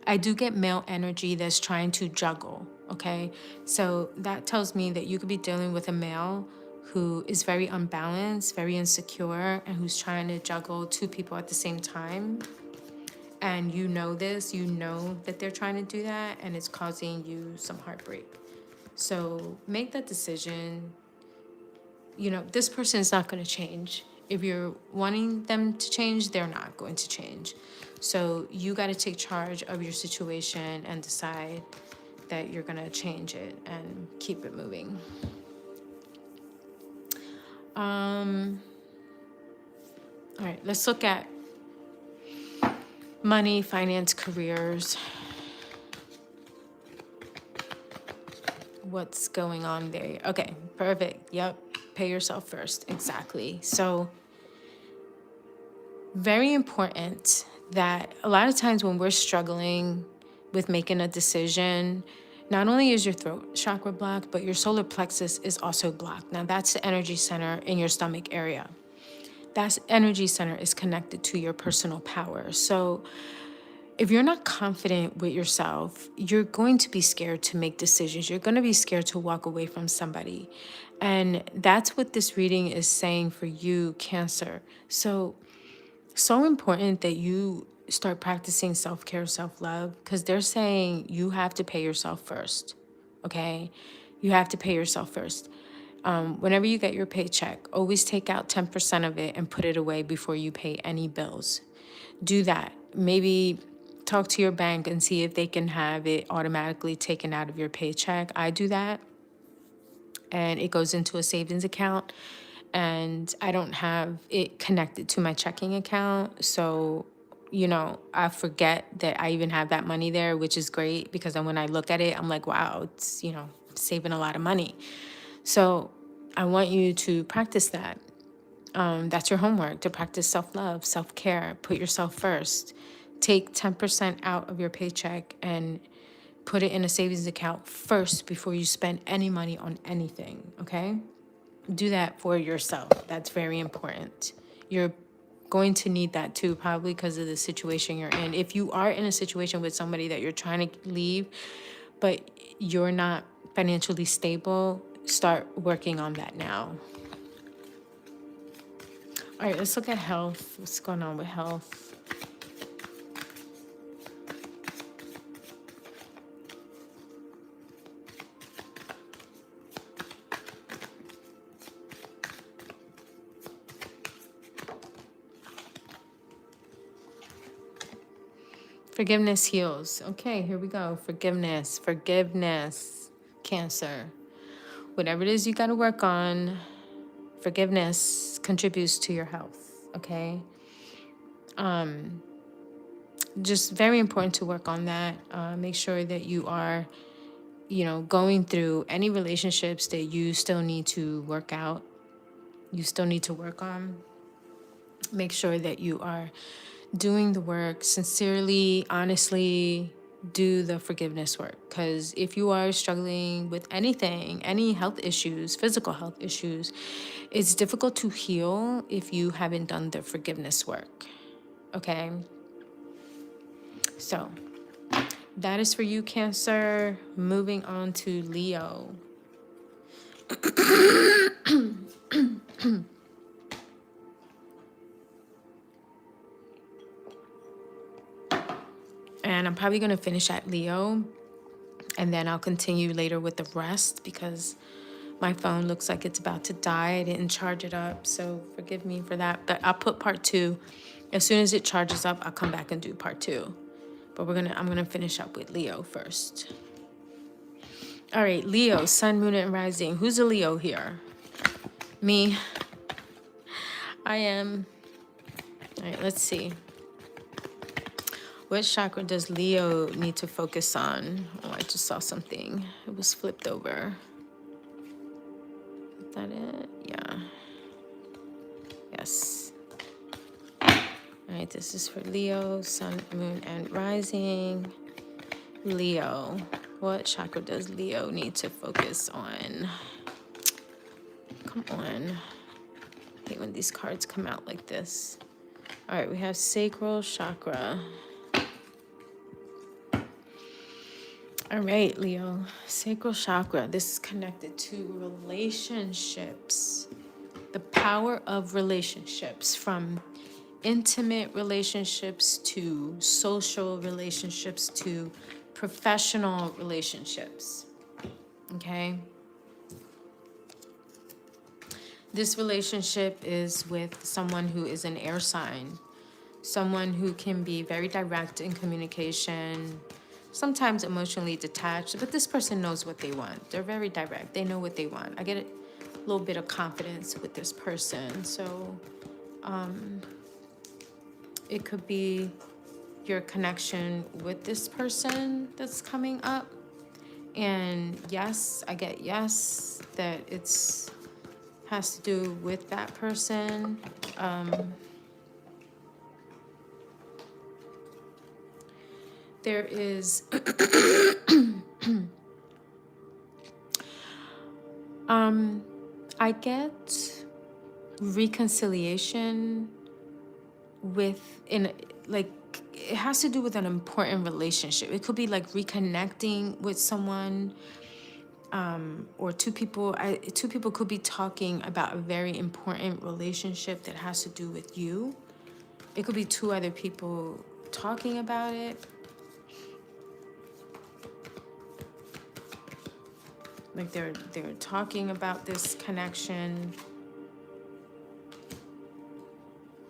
I do get male energy that's trying to juggle, okay? So that tells me that you could be dealing with a male who is very unbalanced, very insecure, and who's trying to juggle two people at the same time. And you know this, you know that they're trying to do that, and it's causing you some heartbreak. So make that decision. This person is not going to change. If you're wanting them to change, they're not going to change. So you got to take charge of your situation and decide that you're going to change it and keep it moving. All right, let's look at money, finance, careers. What's going on there? Okay, perfect. Yep. Pay yourself first. Exactly. So very important that a lot of times when we're struggling with making a decision, not only is your throat chakra blocked, but your solar plexus is also blocked. Now that's the energy center in your stomach area. That energy center is connected to your personal power. So if you're not confident with yourself, you're going to be scared to make decisions. You're going to be scared to walk away from somebody. And that's what this reading is saying for you, Cancer. So important that you start practicing self-care, self-love, because they're saying you have to pay yourself first, okay? You have to pay yourself first. Whenever you get your paycheck, always take out 10% of it and put it away before you pay any bills. Do that. Maybe talk to your bank and see if they can have it automatically taken out of your paycheck. I do that. And it goes into a savings account. And I don't have it connected to my checking account. So, I forget that I even have that money there, which is great because then when I look at it, I'm like, wow, it's, saving a lot of money. So I want you to practice that. That's your homework, to practice self-love, self-care, put yourself first. Take 10% out of your paycheck and put it in a savings account first before you spend any money on anything, okay? Do that for yourself. That's very important. You're going to need that too, probably because of the situation you're in. If you are in a situation with somebody that you're trying to leave, but you're not financially stable, start working on that now. All right, let's look at health. What's going on with health? Forgiveness heals. Okay, here we go. Forgiveness, Cancer. Whatever it is you got to work on, forgiveness contributes to your health, okay? Just very important to work on that. Make sure that you are, going through any relationships that you still need to work out, you still need to work on. Make sure that you are doing the work sincerely, honestly. Do the forgiveness work, because if you are struggling with anything, any health issues, physical health issues, it's difficult to heal if you haven't done the forgiveness work, okay? So that is for you, Cancer. Moving on to Leo. And I'm probably going to finish at Leo, and then I'll continue later with the rest because my phone looks like it's about to die. I didn't charge it up, so forgive me for that. But I'll put part 2. As soon as it charges up, I'll come back and do part 2. But I'm gonna finish up with Leo first. All right, Leo, Sun, Moon, and Rising. Who's a Leo here? Me. I am. All right, let's see. What chakra does Leo need to focus on? Oh, I just saw something. It was flipped over. Is that it? Yeah. Yes. All right, this is for Leo, Sun, Moon, and Rising. Leo. What chakra does Leo need to focus on? Come on. I hate when these cards come out like this. All right, we have sacral chakra. All right, Leo, sacral chakra. This is connected to relationships. The power of relationships, from intimate relationships to social relationships to professional relationships. Okay? This relationship is with someone who is an air sign, someone who can be very direct in communication, sometimes emotionally detached, but this person knows what they want. They're very direct. They know what they want. I get a little bit of confidence with this person. So it could be your connection with this person that's coming up. And yes, I get yes, that it's has to do with that person. There is I get reconciliation like it has to do with an important relationship. It could be like reconnecting with someone, or two people could be talking about a very important relationship that has to do with you. It could be 2 other people talking about it. Like they're talking about this connection,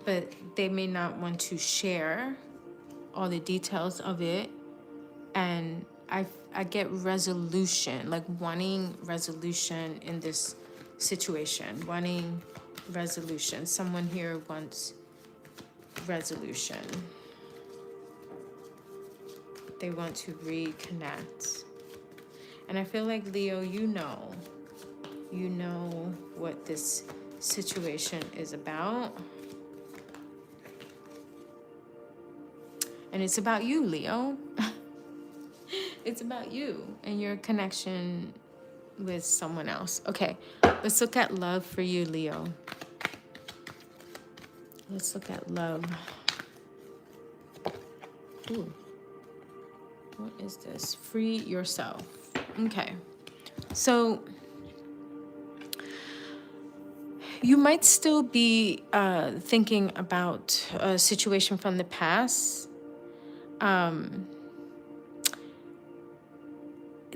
but they may not want to share all the details of it. And I get resolution, like wanting resolution in this situation, wanting resolution. Someone here wants resolution. They want to reconnect. And I feel like, Leo, you know what this situation is about. And it's about you, Leo. It's about you and your connection with someone else. Okay, let's look at love for you, Leo. Let's look at love. Ooh. What is this? Free yourself. Okay. So you might still be thinking about a situation from the past.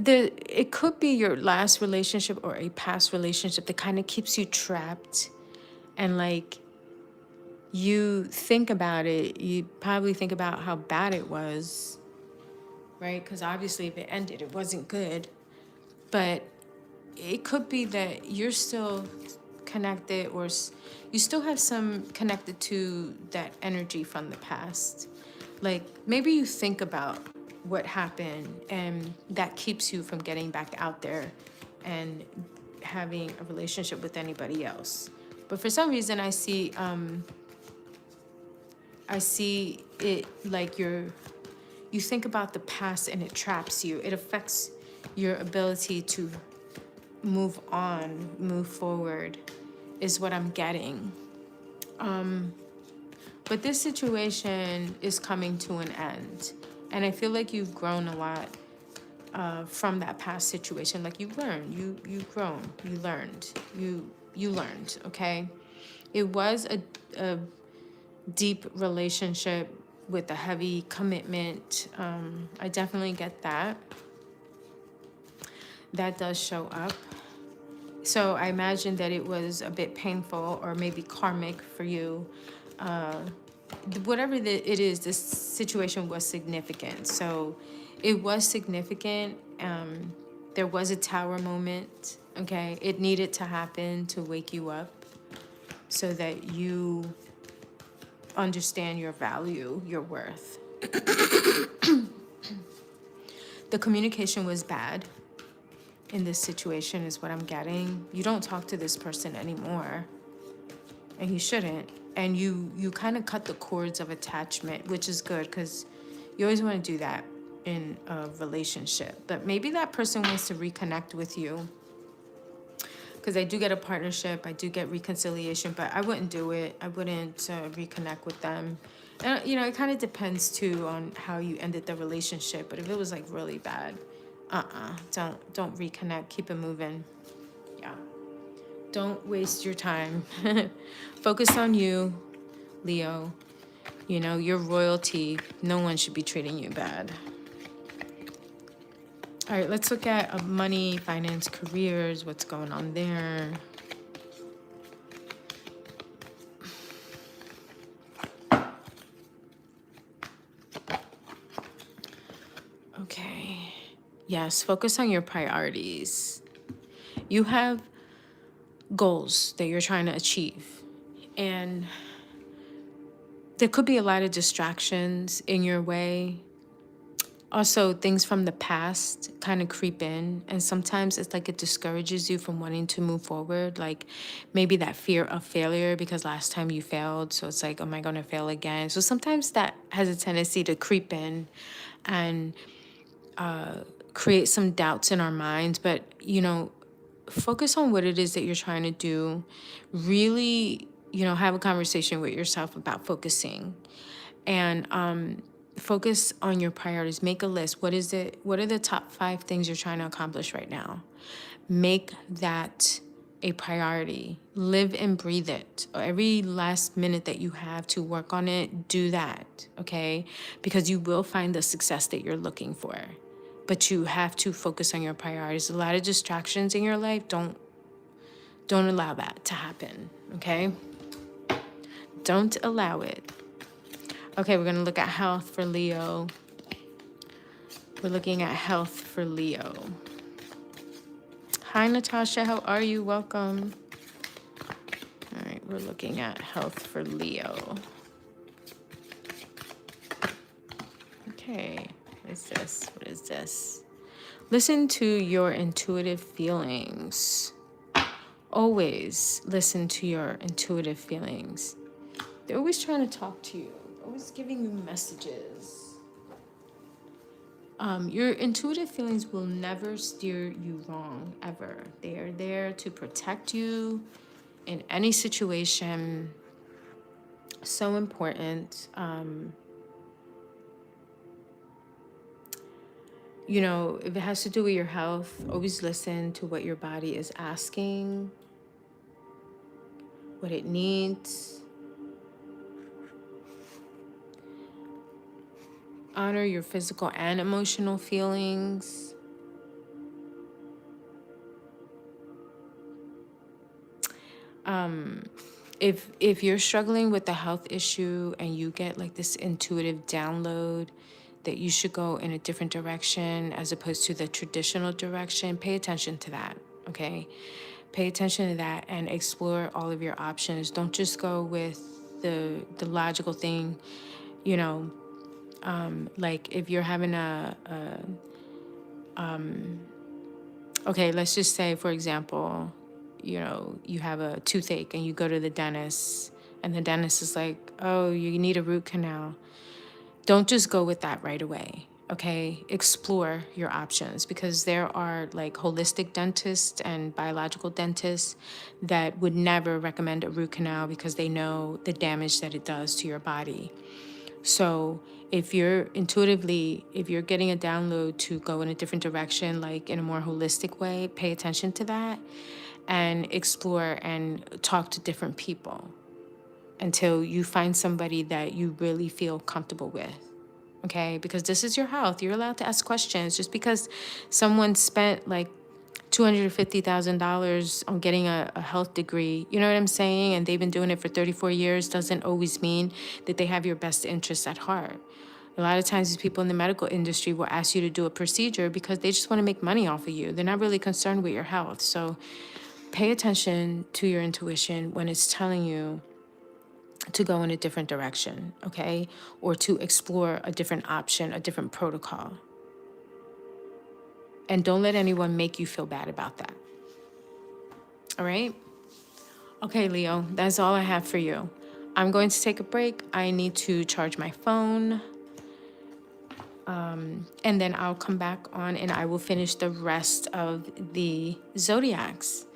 It could be your last relationship or a past relationship that kind of keeps you trapped, and like you think about it, you probably think about how bad it was, right? Because obviously if it ended, it wasn't good. But it could be that you're still connected, or you still have some connected to that energy from the past. Like maybe you think about what happened, and that keeps you from getting back out there and having a relationship with anybody else. But for some reason I see it like you think about the past and it traps you. It affects your ability to move on, move forward, is what I'm getting. But this situation is coming to an end. And I feel like you've grown a lot from that past situation. Like you've learned, you've grown, you learned, okay? It was a deep relationship with a heavy commitment. I definitely get that. That does show up. So I imagine that it was a bit painful or maybe karmic for you. Whatever it is, this situation was significant. So it was significant. There was a tower moment, okay? It needed to happen to wake you up so that you understand your value, your worth. The communication was bad in this situation is what I'm getting. You don't talk to this person anymore, and you shouldn't. And you kind of cut the cords of attachment, which is good because you always want to do that in a relationship. But maybe that person wants to reconnect with you, because I do get a partnership, I do get reconciliation, but I wouldn't do it. I wouldn't reconnect with them. And, you know, it kind of depends too on how you ended the relationship. But if it was like really bad, don't reconnect. Keep it moving. Yeah. Don't waste your time. Focus on you, Leo. You know, you're royalty. No one should be treating you bad. All right, let's look at money, finance, careers, what's going on there. Okay. Yes, focus on your priorities. You have goals that you're trying to achieve, and there could be a lot of distractions in your way. Also, things from the past kind of creep in, and sometimes it's like it discourages you from wanting to move forward. Like maybe that fear of failure because last time you failed, so it's like, am I going to fail again? So sometimes that has a tendency to creep in and create some doubts in our minds. But, you know, focus on what it is that you're trying to do. Really, you know, have a conversation with yourself about focusing. And focus on your priorities. Make a list. What is it? What are the top 5 things you're trying to accomplish right now? Make that a priority. Live and breathe it. Every last minute that you have to work on it, do that, okay? Because you will find the success that you're looking for. But you have to focus on your priorities. A lot of distractions in your life, don't allow that to happen, okay? Don't allow it. Okay, we're going to look at health for Leo. We're looking at health for Leo. Hi, Natasha. How are you? Welcome. All right, we're looking at health for Leo. Okay, what is this? What is this? Listen to your intuitive feelings. Always listen to your intuitive feelings. They're always trying to talk to you, always giving you messages. Your intuitive feelings will never steer you wrong, ever. They are there to protect you in any situation. So important. You know, if it has to do with your health, always listen to what your body is asking, what it needs. Honor your physical and emotional feelings. If you're struggling with a health issue and you get like this intuitive download that you should go in a different direction as opposed to the traditional direction, pay attention to that, okay? Pay attention to that and explore all of your options. Don't just go with the logical thing, you know. Like if you're having okay, let's just say, for example, you know, you have a toothache and you go to the dentist and the dentist is like, oh, you need a root canal. Don't just go with that right away, okay? Explore your options, because there are like holistic dentists and biological dentists that would never recommend a root canal because they know the damage that it does to your body. So if you're getting a download to go in a different direction, like in a more holistic way, pay attention to that and explore and talk to different people until you find somebody that you really feel comfortable with. Okay? Because this is your health. You're allowed to ask questions. Just because someone spent like $250,000 on getting a health degree, you know what I'm saying? And they've been doing it for 34 years, doesn't always mean that they have your best interests at heart. A lot of times these people in the medical industry will ask you to do a procedure because they just want to make money off of you. They're not really concerned with your health. So pay attention to your intuition when it's telling you to go in a different direction, okay? Or to explore a different option, a different protocol. And don't let anyone make you feel bad about that. All right? Okay, Leo, that's all I have for you. I'm going to take a break. I need to charge my phone. And then I'll come back on and I will finish the rest of the zodiacs.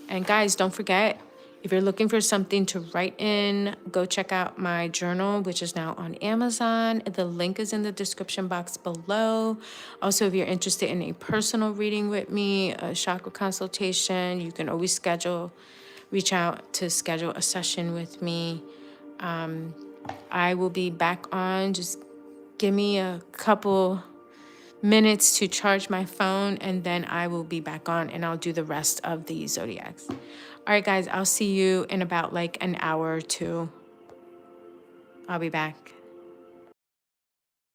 And guys, don't forget, if you're looking for something to write in, go check out my journal, which is now on Amazon. The link is in the description box below. Also, if you're interested in a personal reading with me, a chakra consultation, you can always reach out to schedule a session with me. I will be back on. Just give me a couple minutes to charge my phone, and then I will be back on and I'll do the rest of the zodiacs. All right, guys, I'll see you in about like an hour or two. I'll be back.